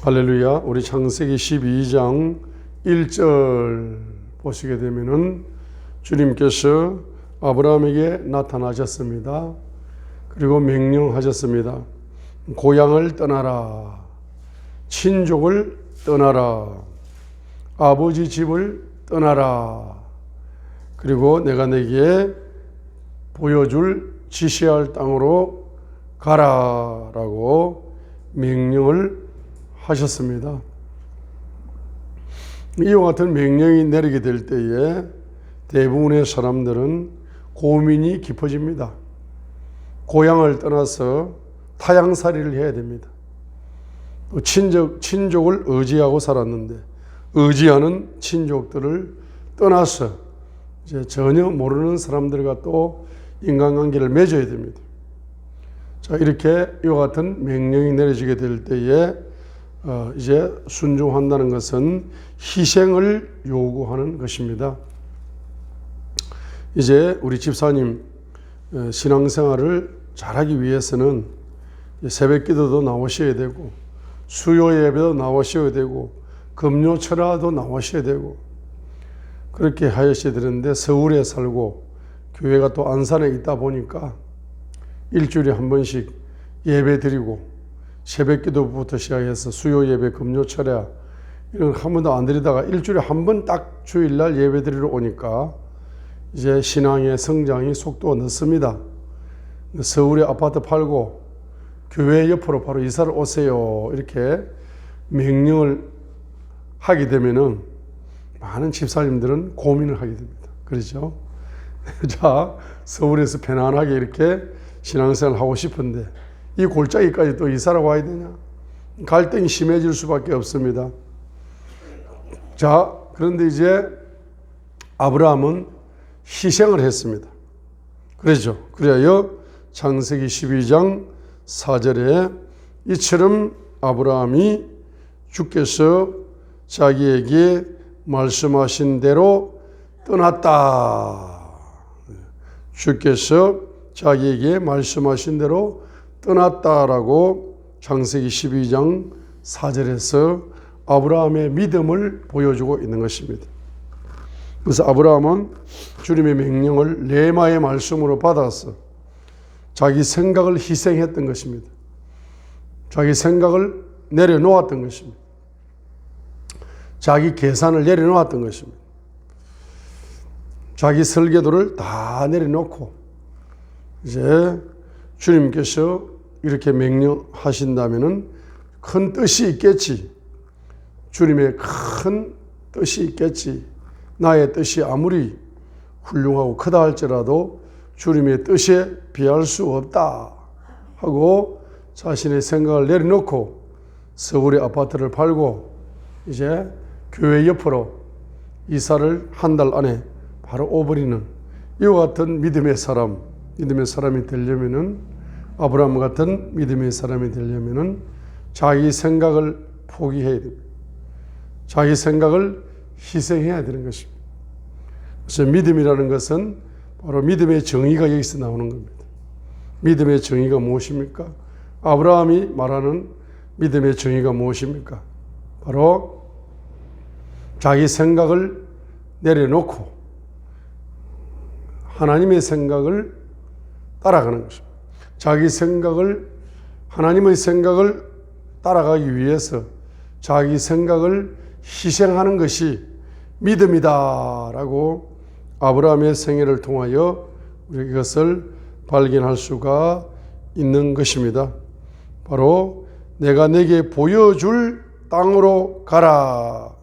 할렐루야. 우리 창세기 12장 1절 보시게 되면은 주님께서 아브라함에게 나타나셨습니다. 그리고 명령하셨습니다. 고향을 떠나라. 친족을 떠나라. 아버지 집을 떠나라. 그리고 내가 내게 보여줄 지시할 땅으로 가라라고 명령을 하셨습니다. 이와 같은 명령이 내리게 될 때에 대부분의 사람들은 고민이 깊어집니다. 고향을 떠나서 타향살이를 해야 됩니다. 친족을 의지하고 살았는데 의지하는 친족들을 떠나서 이제 전혀 모르는 사람들과 또 인간관계를 맺어야 됩니다. 자, 이렇게 이와 같은 명령이 내려지게 될 때에 이제 순종한다는 것은 희생을 요구하는 것입니다. 이제 우리 집사님 신앙생활을 잘하기 위해서는 새벽 기도도 나오셔야 되고 수요 예배도 나오셔야 되고 금요철야도 나오셔야 되고 그렇게 하셔야 되는데 서울에 살고 교회가 또 안산에 있다 보니까 일주일에 한 번씩 예배 드리고 새벽 기도부터 시작해서 수요 예배, 금요철야 이런 거 한 번도 안 드리다가 일주일에 한 번 딱 주일날 예배 드리러 오니까 이제 신앙의 성장이 속도가 늦습니다. 서울에 아파트 팔고 교회 옆으로 바로 이사를 오세요 이렇게 명령을 하게 되면은 많은 집사님들은 고민을 하게 됩니다. 그렇죠? 자, 서울에서 편안하게 이렇게 신앙생활 하고 싶은데 이 골짜기까지 또 이사를 와야 되냐? 갈등이 심해질 수밖에 없습니다. 자, 그런데 이제 아브라함은 희생을 했습니다. 그렇죠? 그래야 창세기 12장 4절에 이처럼 아브라함이 주께서 자기에게 말씀하신 대로 떠났다. 주께서 자기에게 말씀하신 대로 떠났다라고 창세기 12장 4절에서 아브라함의 믿음을 보여주고 있는 것입니다. 그래서 아브라함은 주님의 명령을 레마의 말씀으로 받아서 자기 생각을 희생했던 것입니다. 자기 생각을 내려놓았던 것입니다. 자기 계산을 내려놓았던 것입니다. 자기 설계도를 다 내려놓고 이제 주님께서 이렇게 명령하신다면은 큰 뜻이 있겠지. 주님의 큰 뜻이 있겠지. 나의 뜻이 아무리 훌륭하고 크다 할지라도 주님의 뜻에 비할 수 없다 하고 자신의 생각을 내려놓고 서울의 아파트를 팔고 이제 교회 옆으로 이사를 한 달 안에 바로 오버리는 이와 같은 믿음의 사람이 되려면은 아브라함 같은 믿음의 사람이 되려면은 자기 생각을 포기해야 됩니다. 자기 생각을 희생해야 되는 것입니다. 그래서 믿음이라는 것은 바로 믿음의 정의가 여기서 나오는 겁니다. 믿음의 정의가 무엇입니까? 아브라함이 말하는 믿음의 정의가 무엇입니까? 바로 자기 생각을 내려놓고 하나님의 생각을 따라가는 것입니다. 자기 생각을, 하나님의 생각을 따라가기 위해서 자기 생각을 희생하는 것이 믿음이다라고 아브라함의 생애를 통하여 우리가 이것을 발견할 수가 있는 것입니다. 바로 내가 내게 보여줄 땅으로 가라.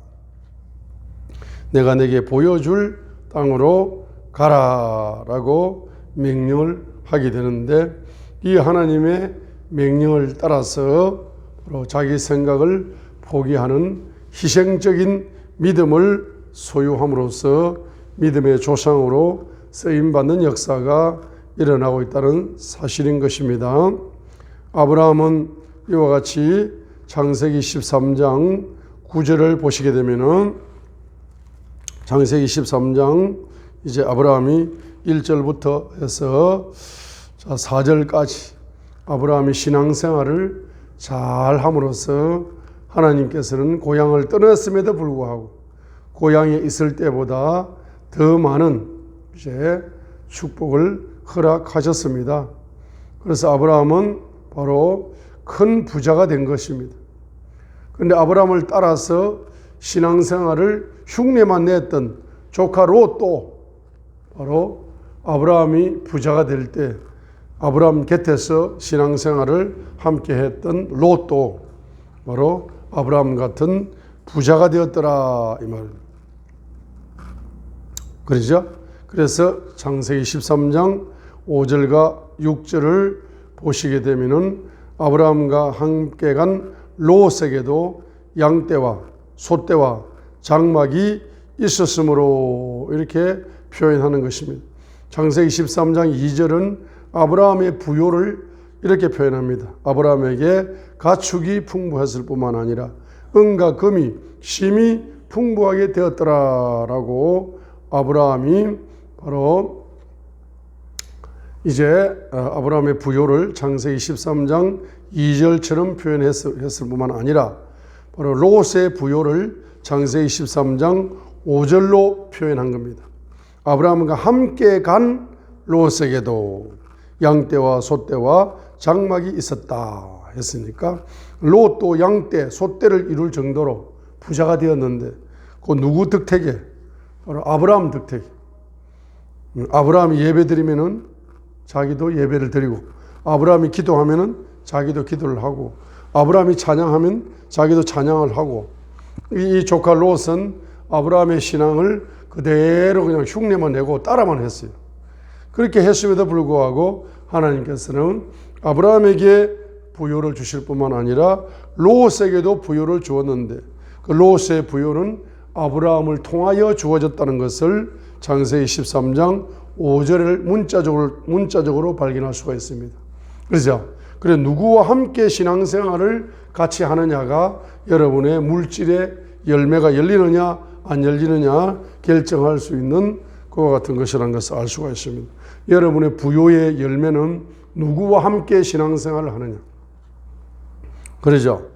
내가 내게 보여줄 땅으로 가라라고 명령을 하게 되는데 이 하나님의 명령을 따라서 바로 자기 생각을 포기하는 희생적인 믿음을 소유함으로써 믿음의 조상으로 쓰임받는 역사가 일어나고 있다는 사실인 것입니다. 아브라함은 이와 같이 창세기 13장 9절을 보시게 되면은 창세기 13장 이제 아브라함이 1절부터 해서 4절까지 아브라함이 신앙생활을 잘 함으로써 하나님께서는 고향을 떠났음에도 불구하고 고향에 있을 때보다 더 많은 이제 축복을 허락하셨습니다. 그래서 아브라함은 바로 큰 부자가 된 것입니다. 그런데 아브라함을 따라서 신앙생활을 흉내만 냈던 조카 롯도, 바로 아브라함이 부자가 될 때 아브라함 곁에서 신앙생활을 함께 했던 롯도 바로 아브라함 같은 부자가 되었더라 이 말입니다. 그러죠? 그래서 창세기 13장 5절과 6절을 보시게 되면은 아브라함과 함께 간 롯에게도 양떼와 소떼와 장막이 있었으므로 이렇게 표현하는 것입니다. 창세기 13장 2절은 아브라함의 부요를 이렇게 표현합니다. 아브라함에게 가축이 풍부했을 뿐만 아니라 은과 금이 심히 풍부하게 되었더라라고 아브라함이 바로 이제 아브라함의 부요를 창세기 13장 2절처럼 표현했을 뿐만 아니라 바로 롯의 부요를 창세기 13장 5절로 표현한 겁니다. 아브라함과 함께 간 롯에게도 양떼와 소떼와 장막이 있었다 했으니까 롯도 양떼, 소떼를 이룰 정도로 부자가 되었는데 그 누구 덕택에? 바로 아브라함 덕택에. 아브라함이 예배 드리면은 자기도 예배를 드리고 아브라함이 기도하면은 자기도 기도를 하고 아브라함이 찬양하면 자기도 찬양을 하고 이 조카 롯은 아브라함의 신앙을 그대로 그냥 흉내만 내고 따라만 했어요. 그렇게 했음에도 불구하고 하나님께서는 아브라함에게 부요를 주실 뿐만 아니라 롯에게도 부요를 주었는데 그 롯의 부요는 아브라함을 통하여 주어졌다는 것을 창세기 13장 5절을 문자적으로 발견할 수가 있습니다. 그렇죠? 그래 누구와 함께 신앙생활을 같이 하느냐가 여러분의 물질의 열매가 열리느냐 안 열리느냐 결정할 수 있는 그와 같은 것이라는 것을 알 수가 있습니다. 여러분의 부요의 열매는 누구와 함께 신앙생활을 하느냐. 그러죠.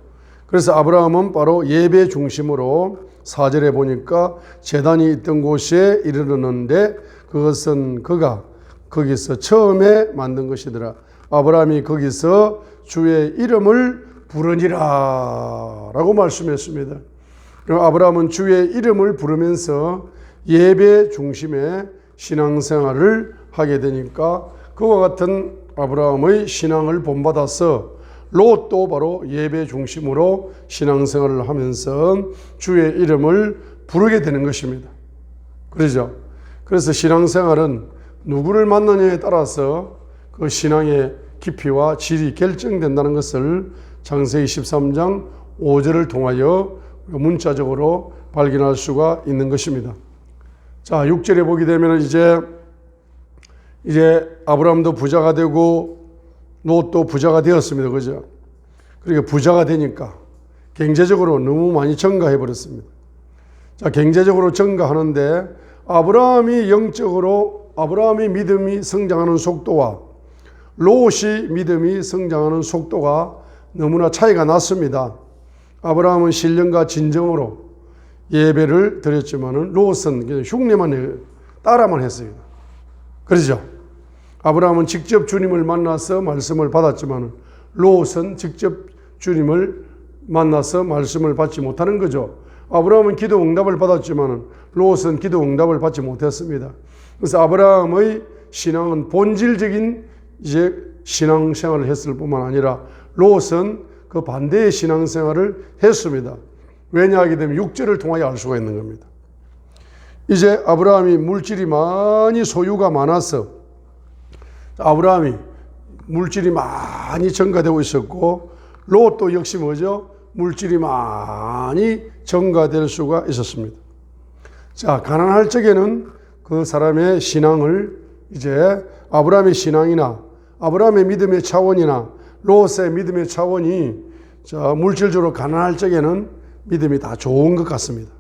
그래서 아브라함은 바로 예배 중심으로 4절에 보니까 제단이 있던 곳에 이르렀는데 그것은 그가 거기서 처음에 만든 것이더라. 아브라함이 거기서 주의 이름을 부르니라 라고 말씀했습니다. 아브라함은 주의 이름을 부르면서 예배 중심의 신앙생활을 하게 되니까 그와 같은 아브라함의 신앙을 본받아서 롯도 바로 예배 중심으로 신앙생활을 하면서 주의 이름을 부르게 되는 것입니다. 그러죠? 그래서 신앙생활은 누구를 만나냐에 따라서 그 신앙의 깊이와 질이 결정된다는 것을 창세기 13장 5절을 통하여 문자적으로 발견할 수가 있는 것입니다. 자, 6절에 보게 되면 이제 아브라함도 부자가 되고 롯도 부자가 되었습니다. 그죠? 그러니까 부자가 되니까 경제적으로 너무 많이 증가해 버렸습니다. 자, 경제적으로 증가하는데 아브라함이 믿음이 성장하는 속도와 롯이 믿음이 성장하는 속도가 너무나 차이가 났습니다. 아브라함은 신령과 진정으로 예배를 드렸지만은 롯은 그냥 흉내만 따라만 했어요. 그렇죠? 아브라함은 직접 주님을 만나서 말씀을 받았지만 롯은 직접 주님을 만나서 말씀을 받지 못하는 거죠. 아브라함은 기도 응답을 받았지만 롯은 기도 응답을 받지 못했습니다. 그래서 아브라함의 신앙은 본질적인 이제 신앙생활을 했을 뿐만 아니라 롯은 그 반대의 신앙생활을 했습니다. 왜냐 하게 되면 6절을 통하여 알 수가 있는 겁니다. 이제 아브라함이 물질이 많이 소유가 많아서 아브라함이 물질이 많이 증가되고 있었고 롯도 역시 뭐죠? 물질이 많이 증가될 수가 있었습니다. 자, 가난할 적에는 그 사람의 신앙을 이제 아브라함의 신앙이나 아브라함의 믿음의 차원이나 롯의 믿음의 차원이 자, 물질적으로 가난할 적에는 믿음이 다 좋은 것 같습니다.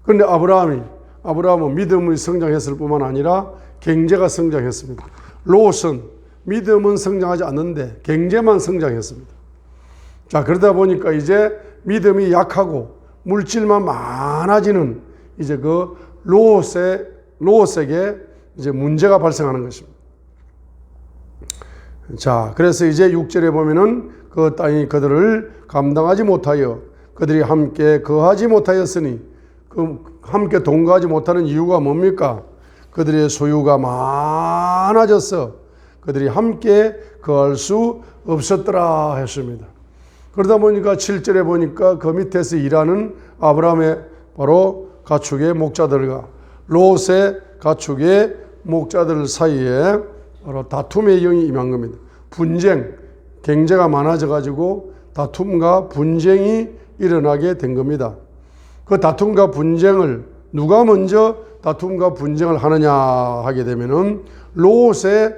그런데 아브라함은 믿음이 성장했을 뿐만 아니라 경제가 성장했습니다. 롯은 믿음은 성장하지 않는데 경제만 성장했습니다. 자, 그러다 보니까 이제 믿음이 약하고 물질만 많아지는 이제 그 로봇에게 이제 문제가 발생하는 것입니다. 자, 그래서 이제 6절에 보면은 그 땅이 그들을 감당하지 못하여 그들이 함께 거하지 못하였으니, 그 함께 동거하지 못하는 이유가 뭡니까? 그들의 소유가 많아져서 그들이 함께 거할 수 없었더라 했습니다. 그러다 보니까 7절에 보니까 그 밑에서 일하는 아브라함의 바로 가축의 목자들과 롯의 가축의 목자들 사이에 바로 다툼의 영이 임한 겁니다. 분쟁, 경제가 많아져 가지고 다툼과 분쟁이 일어나게 된 겁니다. 그 다툼과 분쟁을 누가 먼저 다툼과 분쟁을 하느냐 하게 되면은 롯의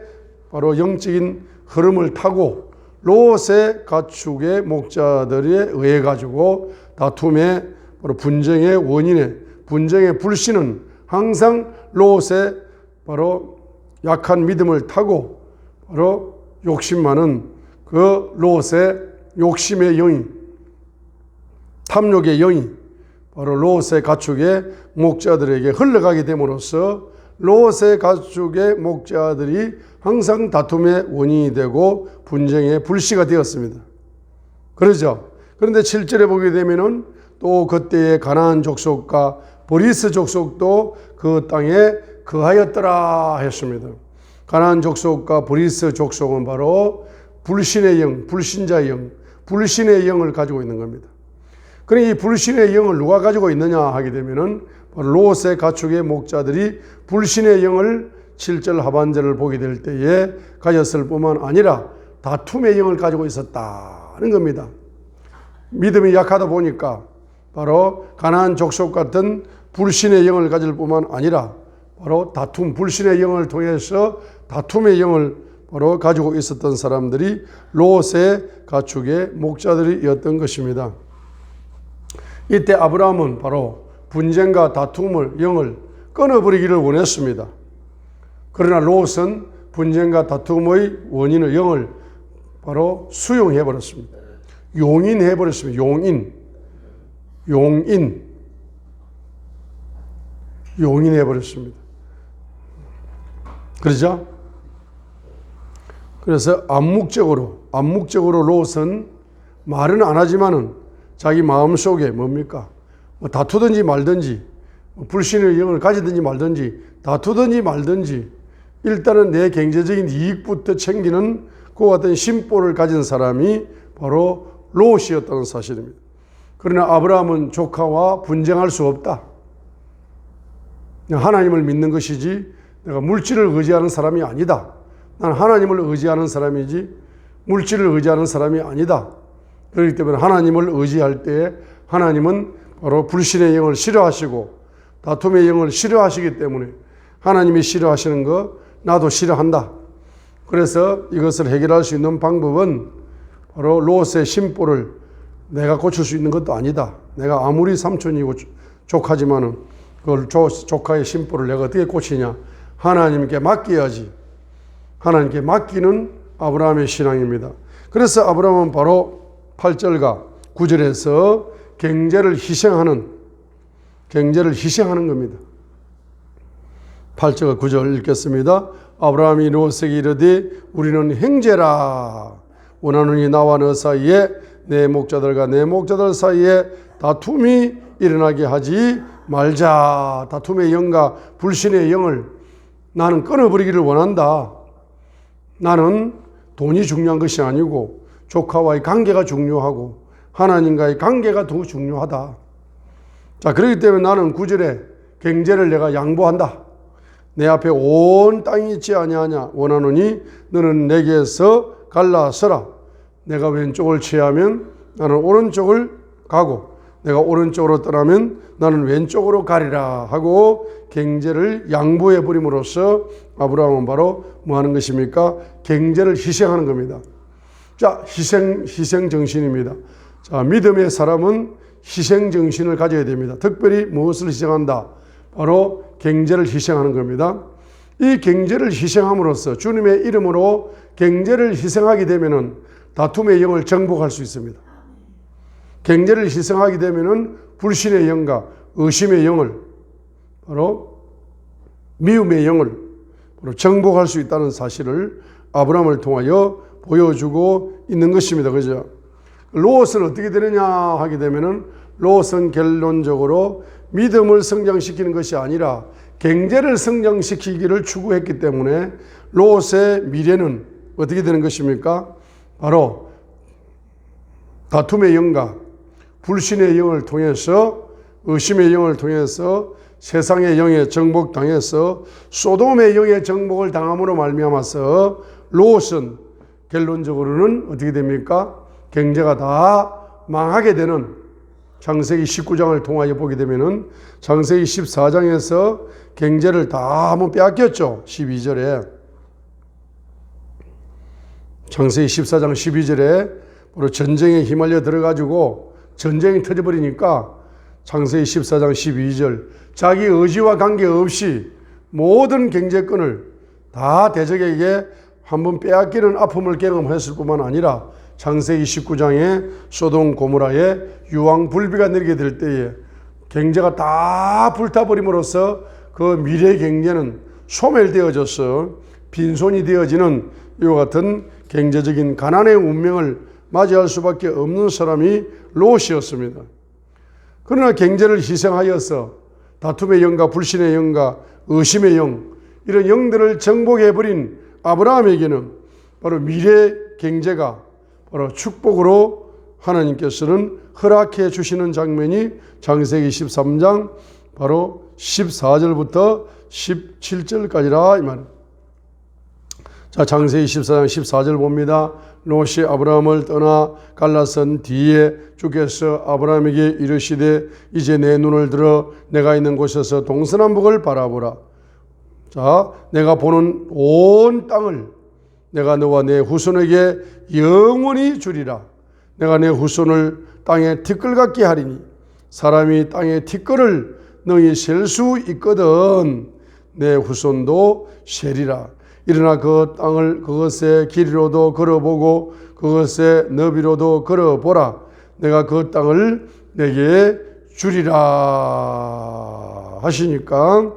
바로 영적인 흐름을 타고 롯의 가축의 목자들에 의해 가지고 다툼의 바로 분쟁의 원인에 분쟁의 불씨는 항상 롯의 바로 약한 믿음을 타고 바로 욕심 많은 그 롯의 욕심의 영이, 탐욕의 영이 바로 롯의 가축의 목자들에게 흘러가게 됨으로써 롯의 가축의 목자들이 항상 다툼의 원인이 되고 분쟁의 불씨가 되었습니다. 그러죠. 그런데 7절에 보게 되면은 또 그때의 가나안 족속과 브리스 족속도 그 땅에 거하였더라 했습니다. 가나안 족속과 브리스 족속은 바로 불신의 영, 불신자의 영, 불신의 영을 가지고 있는 겁니다. 그러니 이 불신의 영을 누가 가지고 있느냐 하게 되면은 롯의 가축의 목자들이 불신의 영을 7절 하반절을 보게 될 때에 가졌을 뿐만 아니라 다툼의 영을 가지고 있었다는 겁니다. 믿음이 약하다 보니까 바로 가나안 족속 같은 불신의 영을 가질 뿐만 아니라 바로 다툼, 불신의 영을 통해서 다툼의 영을 바로 가지고 있었던 사람들이 롯의 가축의 목자들이었던 것입니다. 이때 아브라함은 바로 분쟁과 다툼을 영을 끊어버리기를 원했습니다. 그러나 롯은 분쟁과 다툼의 원인의 영을 바로 수용해버렸습니다. 용인해버렸습니다. 용인해버렸습니다. 그렇죠? 그래서 암묵적으로 롯은 말은 안 하지만은 자기 마음속에 뭡니까? 다투든지 말든지, 불신의 영을 가지든지 말든지, 다투든지 말든지, 일단은 내 경제적인 이익부터 챙기는 그와 같은 심보를 가진 사람이 바로 롯이었다는 사실입니다. 그러나 아브라함은 조카와 분쟁할 수 없다. 하나님을 믿는 것이지 내가 물질을 의지하는 사람이 아니다. 난 하나님을 의지하는 사람이지 물질을 의지하는 사람이 아니다. 그렇기 때문에 하나님을 의지할 때에 하나님은 바로 불신의 영을 싫어하시고 다툼의 영을 싫어하시기 때문에 하나님이 싫어하시는 거 나도 싫어한다. 그래서 이것을 해결할 수 있는 방법은 바로 롯의 심보를 내가 고칠 수 있는 것도 아니다. 내가 아무리 삼촌이고 조카지만은 그걸 조카의 심보를 내가 어떻게 고치냐. 하나님께 맡겨야지. 하나님께 맡기는 아브라함의 신앙입니다. 그래서 아브라함은 바로 8절과 9절에서 경제를 희생하는 겁니다. 8절과 9절 읽겠습니다. 아브라함이 롯에게 이르되 우리는 형제라. 원하노니 나와 너 사이에 내 목자들과 내 목자들 사이에 다툼이 일어나게 하지 말자. 다툼의 영과 불신의 영을 나는 끊어버리기를 원한다. 나는 돈이 중요한 것이 아니고 조카와의 관계가 중요하고 하나님과의 관계가 더 중요하다. 자, 그렇기 때문에 나는 9절에 경제를 내가 양보한다. 내 앞에 온 땅이 있지 아니하냐. 원하노니 너는 내게서 갈라서라. 내가 왼쪽을 취하면 나는 오른쪽을 가고 내가 오른쪽으로 떠나면 나는 왼쪽으로 가리라 하고 경제를 양보해 버림으로써 아브라함은 바로 뭐 하는 것입니까? 경제를 희생하는 겁니다. 자, 희생 정신입니다. 자, 믿음의 사람은 희생 정신을 가져야 됩니다. 특별히 무엇을 희생한다? 바로 경제를 희생하는 겁니다. 이 경제를 희생함으로써 주님의 이름으로 경제를 희생하게 되면은 다툼의 영을 정복할 수 있습니다. 경제를 희생하게 되면은 불신의 영과 의심의 영을, 바로 미움의 영을 바로 정복할 수 있다는 사실을 아브라함을 통하여 보여주고 있는 것입니다. 그죠? 롯은 어떻게 되느냐 하게 되면은 롯은 결론적으로 믿음을 성장시키는 것이 아니라 경제를 성장시키기를 추구했기 때문에 롯의 미래는 어떻게 되는 것입니까? 바로 다툼의 영과 불신의 영을 통해서, 의심의 영을 통해서 세상의 영에 정복당해서 소돔의 영에 정복을 당함으로 말미암아서 롯은 결론적으로는 어떻게 됩니까? 경제가 다 망하게 되는, 창세기 19장을 통하여 보게 되면은 창세기 14장에서 경제를 다 한번 빼앗겼죠. 12절에. 창세기 14장 12절에 바로 전쟁에 휘말려 들어가지고 전쟁이 터져버리니까 창세기 14장 12절, 자기 의지와 관계없이 모든 경제권을 다 대적에게 한번 빼앗기는 아픔을 경험했을 뿐만 아니라 창세기 19장에 소돔 고모라에 유황불비가 내리게 될 때에 경제가 다 불타버림으로써 그 미래 경제는 소멸되어져서 빈손이 되어지는 이와 같은 경제적인 가난의 운명을 맞이할 수밖에 없는 사람이 롯이었습니다. 그러나 경제를 희생하여서 다툼의 영과 불신의 영과 의심의 영, 이런 영들을 정복해버린 아브라함에게는 바로 미래 경제가 바로 축복으로 하나님께서는 허락해 주시는 장면이 창세기 13장 바로 14절부터 17절까지라 이 말입니다. 자, 창세기 14장 14절 봅니다. 롯이 아브라함을 떠나 갈라선 뒤에 주께서 아브라함에게 이르시되 이제 내 눈을 들어 내가 있는 곳에서 동서남북을 바라보라. 자, 내가 보는 온 땅을 내가 너와 내 후손에게 영원히 주리라. 내가 내 후손을 땅에 티끌 같게 하리니 사람이 땅에 티끌을 너희 셀 수 있거든 내 후손도 세리라. 일어나 그 땅을 그것의 길이로도 걸어보고 그것의 너비로도 걸어보라. 내가 그 땅을 내게 주리라 하시니까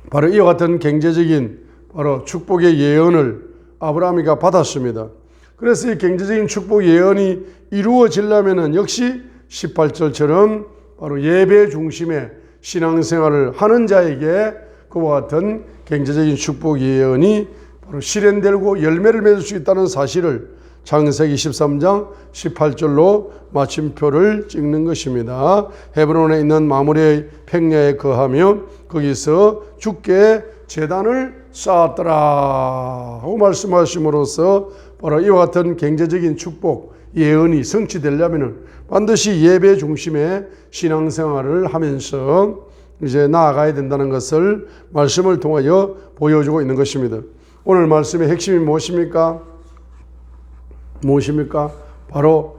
바로 이와 같은 경제적인 바로 축복의 예언을 아브라함이가 받았습니다. 그래서 이 경제적인 축복 예언이 이루어지려면 역시 18절처럼 바로 예배 중심의 신앙생활을 하는 자에게 그와 같은 경제적인 축복 예언이 바로 실현되고 열매를 맺을 수 있다는 사실을 창세기 13장 18절로 마침표를 찍는 것입니다. 헤브론에 있는 마므레의 평야에 거하며 거기서 주께 제단을 쌓았더라 하고 말씀하심으로써 바로 이와 같은 경제적인 축복 예언이 성취되려면 반드시 예배 중심의 신앙생활을 하면서 이제 나아가야 된다는 것을 말씀을 통하여 보여주고 있는 것입니다. 오늘 말씀의 핵심이 무엇입니까? 바로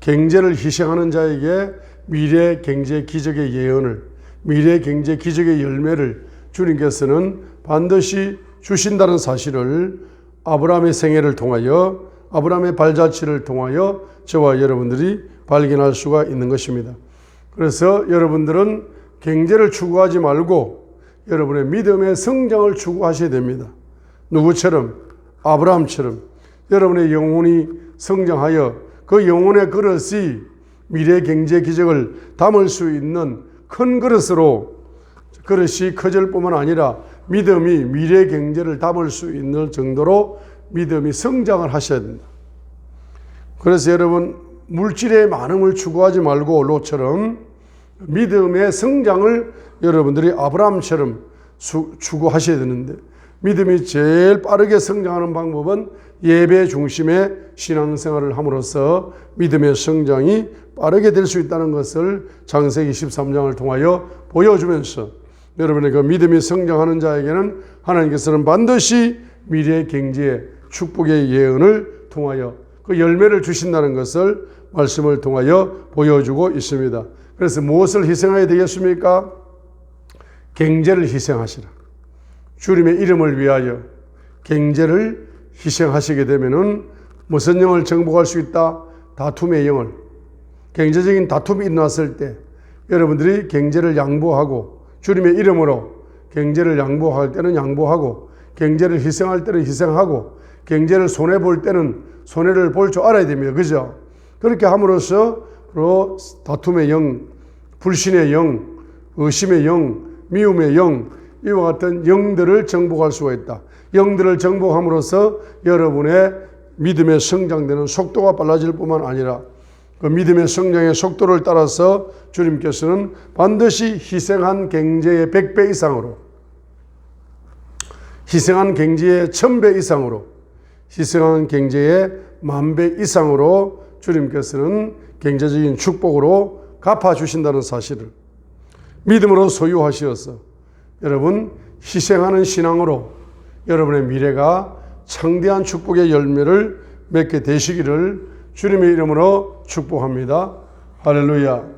경제를 희생하는 자에게 미래 경제 기적의 예언을, 미래 경제 기적의 열매를 주님께서는 반드시 주신다는 사실을 아브라함의 생애를 통하여, 아브라함의 발자취를 통하여 저와 여러분들이 발견할 수가 있는 것입니다. 그래서 여러분들은 경제를 추구하지 말고 여러분의 믿음의 성장을 추구하셔야 됩니다. 누구처럼? 아브라함처럼 여러분의 영혼이 성장하여 그 영혼의 그릇이 미래 경제 기적을 담을 수 있는 큰 그릇으로, 그릇이 커질 뿐만 아니라 믿음이 미래 경제를 담을 수 있는 정도로 믿음이 성장을 하셔야 된다. 그래서 여러분 물질의 많음을 추구하지 말고 롯처럼 믿음의 성장을 여러분들이 아브라함처럼 추구하셔야 되는데, 믿음이 제일 빠르게 성장하는 방법은 예배 중심의 신앙생활을 함으로써 믿음의 성장이 빠르게 될 수 있다는 것을 창세기 13장을 통하여 보여주면서 여러분의 그 믿음이 성장하는 자에게는 하나님께서는 반드시 미래 경제의 축복의 예언을 통하여 그 열매를 주신다는 것을 말씀을 통하여 보여주고 있습니다. 그래서 무엇을 희생해야 되겠습니까? 경제를 희생하시라. 주님의 이름을 위하여 경제를 희생하시게 되면은 무슨 영을 정복할 수 있다? 다툼의 영을, 경제적인 다툼이 일어났을 때 여러분들이 경제를 양보하고 주님의 이름으로 경제를 양보할 때는 양보하고 경제를 희생할 때는 희생하고 경제를 손해볼 때는 손해를 볼 줄 알아야 됩니다. 그죠? 그렇게 함으로써 다툼의 영, 불신의 영, 의심의 영, 미움의 영, 이와 같은 영들을 정복할 수가 있다. 영들을 정복함으로써 여러분의 믿음의 성장되는 속도가 빨라질 뿐만 아니라 그 믿음의 성장의 속도를 따라서 주님께서는 반드시 희생한 경제의 100배 이상으로, 희생한 경제의 1000배 이상으로, 희생한 경제의 10,000배 이상으로 주님께서는 경제적인 축복으로 갚아주신다는 사실을 믿음으로 소유하시어서 여러분 희생하는 신앙으로 여러분의 미래가 창대한 축복의 열매를 맺게 되시기를 주님의 이름으로 축복합니다. 할렐루야.